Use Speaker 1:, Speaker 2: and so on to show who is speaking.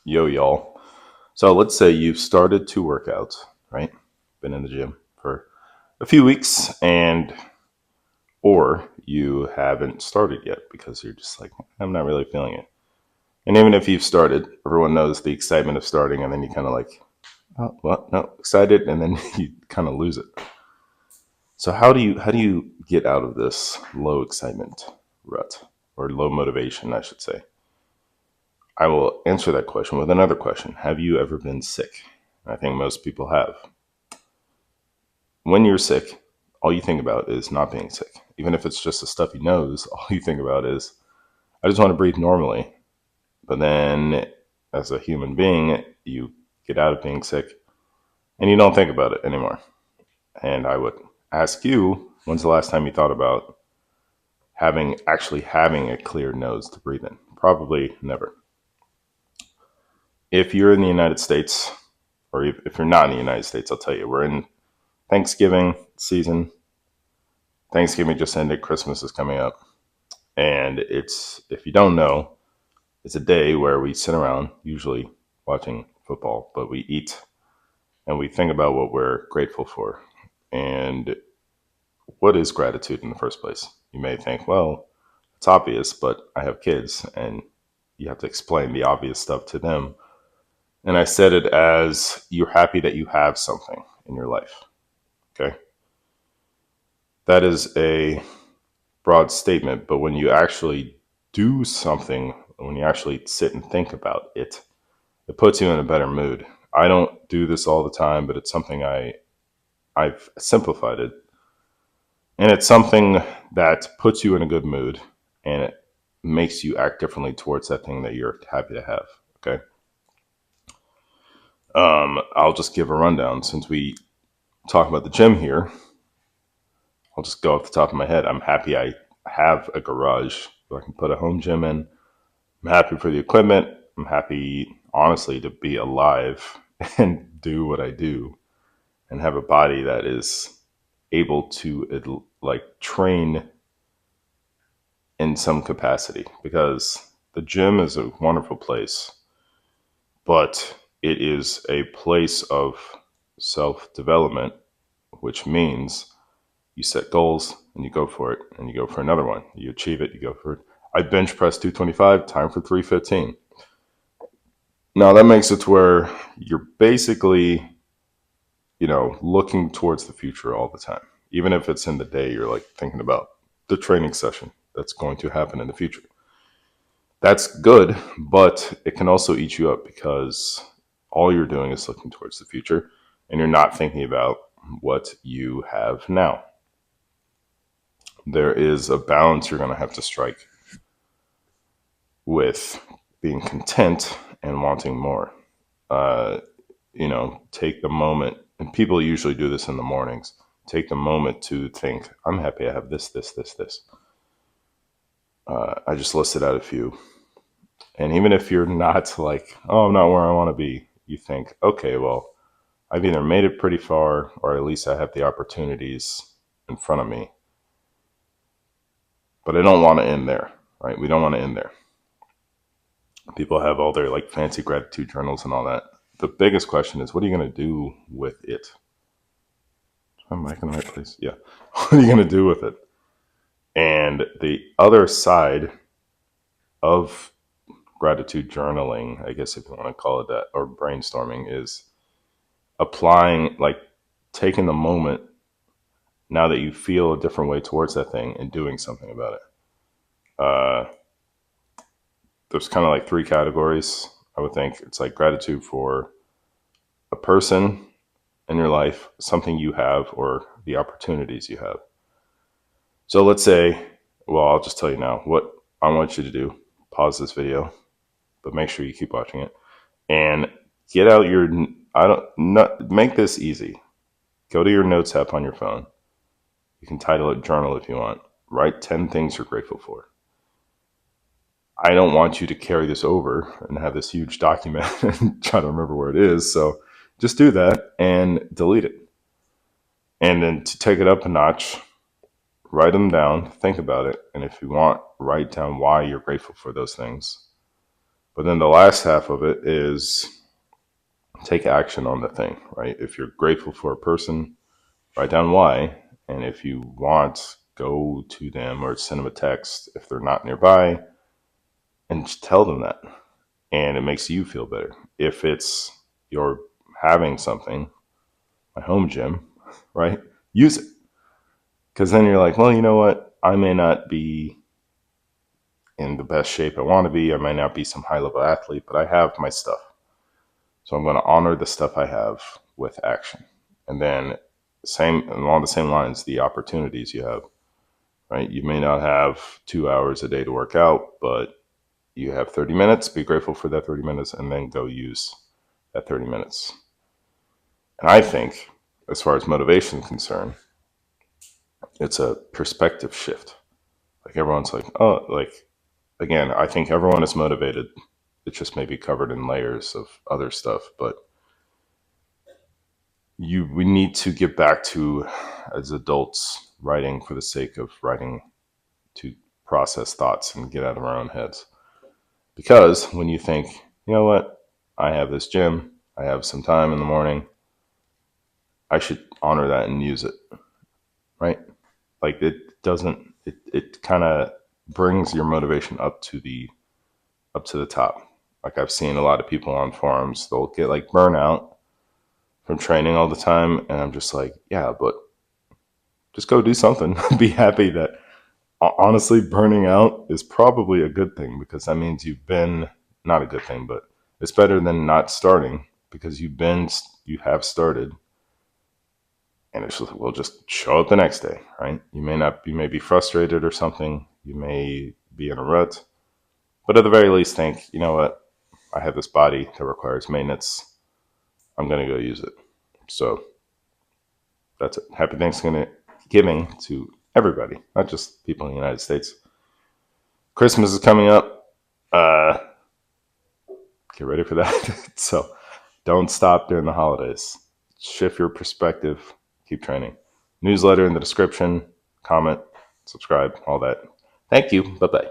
Speaker 1: Yo, y'all. So let's say you've started to work out, right? Been in the gym for a few weeks, and or you haven't started yet because you're just like, I'm not really feeling it. And even if you've started, everyone knows the excitement of starting, and then you kind of like, oh, well, no, excited, and then you kind of lose it. So how do you get out of this low excitement rut or low motivation, I should say? I will answer that question with another question. Have you ever been sick? I think most people have. When you're sick, all you think about is not being sick. Even if it's just a stuffy nose, all you think about is, I just want to breathe normally. But then, as a human being, you get out of being sick and you don't think about it anymore. And I would ask you, when's the last time you thought about having a clear nose to breathe in? Probably never. If you're in the United States, or if you're not in the United States, I'll tell you, we're in Thanksgiving season. Thanksgiving just ended, Christmas is coming up. And it's, if you don't know, it's a day where we sit around, usually watching football, but we eat and we think about what we're grateful for. And what is gratitude in the first place? You may think, well, it's obvious, but I have kids and you have to explain the obvious stuff to them. And I said it as, you're happy that you have something in your life. Okay. That is a broad statement, but when you actually do something, when you actually sit and think about it, it puts you in a better mood. I don't do this all the time, but it's something I've simplified it, and it's something that puts you in a good mood, and it makes you act differently towards that thing that you're happy to have. Okay. I'll just give a rundown since we talk about the gym here. I'll just go off the top of my head. I'm happy I have a garage where I can put a home gym in. I'm happy for the equipment. I'm happy, honestly, to be alive and do what I do and have a body that is able to like train in some capacity, because the gym is a wonderful place, but it is a place of self development, which means you set goals and you go for it and you go for another one. You achieve it, you go for it. I bench press 225, time for 315. Now that makes it to where you're basically, looking towards the future all the time. Even if it's in the day, you're like thinking about the training session that's going to happen in the future. That's good, but it can also eat you up because all you're doing is looking towards the future and you're not thinking about what you have now. There is a balance you're going to have to strike with being content and wanting more. Uh, take the moment, and people usually do this in the mornings. Take the moment to think, I'm happy I have this, this, this, this. I just listed out a few. And even if you're not like, oh, I'm not where I want to be, you think, okay, well, I've either made it pretty far or at least I have the opportunities in front of me. But I don't want to end there, right? We don't want to end there. People have all their like fancy gratitude journals and all that. The biggest question is, what are you going to do with it? Am I in the right place? Yeah. What are you going to do with it? And the other side of gratitude journaling, I guess if you want to call it that, or brainstorming, is applying, like taking the moment now that you feel a different way towards that thing and doing something about it. Uh, there's kind of like three categories. I would think it's like gratitude for a person in your life, something you have, or the opportunities you have. So let's say, well, I'll just tell you now what I want you to do. Pause this video, but make sure you keep watching it and get out your, I don't, not, make this easy. Go to your notes app on your phone. You can title it journal if you want. Write 10 things you're grateful for. I don't want you to carry this over and have this huge document and try to remember where it is. So just do that and delete it. And then to take it up a notch, write them down, think about it. And if you want, write down why you're grateful for those things. But then the last half of it is take action on the thing, right? If you're grateful for a person, write down why. And if you want, go to them or send them a text if they're not nearby and just tell them that. And it makes you feel better. If it's you're having something, my home gym, right? Use it. Because then you're like, well, you know what? I may not be in the best shape I want to be. I might not be some high level athlete, but I have my stuff. So I'm going to honor the stuff I have with action. And then same along the same lines, the opportunities you have, right? You may not have 2 hours a day to work out, but you have 30 minutes, be grateful for that 30 minutes, and then go use that 30 minutes. And I think, as far as motivation is concerned, it's a perspective shift. Like everyone's like, oh, like, again, I think everyone is motivated. It just may be covered in layers of other stuff, but we need to get back to, as adults, writing for the sake of writing to process thoughts and get out of our own heads. Because when you think, you know what, I have this gym, I have some time in the morning, I should honor that and use it, right? Like it kind of brings your motivation up to the top. Like I've seen a lot of people on forums, they'll get like burnout from training all the time, and I'm just like, yeah, but just go do something. Be happy that honestly burning out is probably a good thing because that means you've been not a good thing, but it's better than not starting because you have started, and it's just, well, just show up the next day, right? You may be frustrated or something, you may be in a rut, but at the very least think, you know what, I have this body that requires maintenance, I'm going to go use it. So that's it. Happy Thanksgiving to everybody, not just people in the United States. Christmas is coming up. Get ready for that. So don't stop during the holidays. Shift your perspective. Keep training. Newsletter in the description. Comment, subscribe, all that. Thank you. Bye bye.